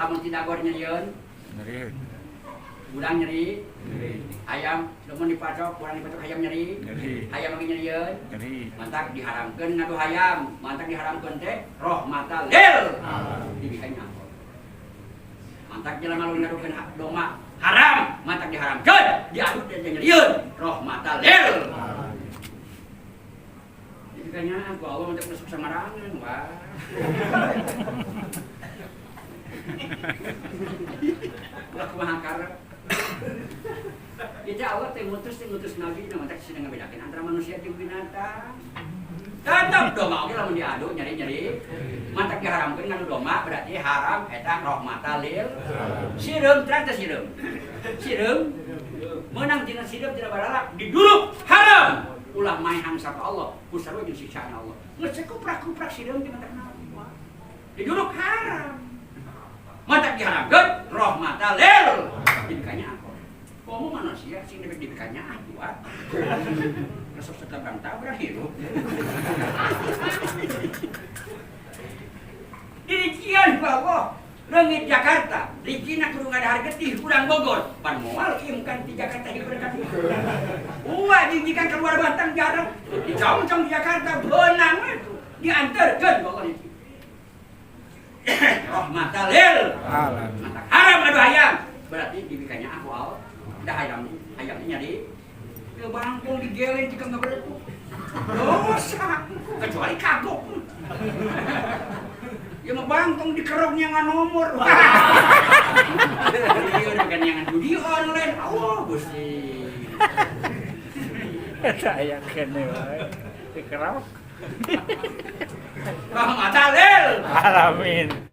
lamun tidak gor nyerieun. Nyeri. Urang nyeri. Hayam lamun dipacok, urang dipacok hayam nyeri. Hayam lagi nyerieun. Mantak diharamkeun ngadu hayam, mantak diharamkeun teh rahmatal lil. Dibikanya apa? Mantak jelema lamun ngadukeun doma haram, mantak diharamkeun, diaduk dan nyerieun rahmatal lil. Dibikanya aku Allah mantak masuk samarangan, wah. Ulah kumaha karep. Kita Allah teh ngutus nabi na mantak sedang ngabedakeun antara manusia jeung binatang. Tetep doma oge lamun diadu nyeri-nyeri. Mantak diharamkeun ngadu doma berarti haram eta rahmatal lil. Sireum terang teh sireum. Sireum meunang tina sireum tina baralak diduluk haram. Ulah maehang saka Allah, ku sarua jeung siksaan Allah. Geus kuprak-kuprak sireum di mantak naon. Diduluk haram. Mantak diharamkeun rahmatal lil. Dibikanya apa? Komo manusia sing dibikanya atuh. Resep setabang tabrak hirup. Dirikian bahwa leungit Jakarta, rikina kudu ngadahar getih urang Bogor, pan moal imkan di Jakarta hiberkan. Ulah dijikan keluar Batang jarang, dicongcong di Jakarta beunang atuh, dianterkeun bahwa itu. Rahmatal lil. Mantak haram adu hayam. Berarti dibikanya aku al, dah hayamnya nyari. Ya bangkong digeleng jika nggak beretu. Dosa. Kecuali kagok. Ya mau bangkong dikeroknya nggak nomor. Dia bukan yang judi online. Allah gusti. Saya kene wae. Dikerok. Rahmatal lil. Alamin.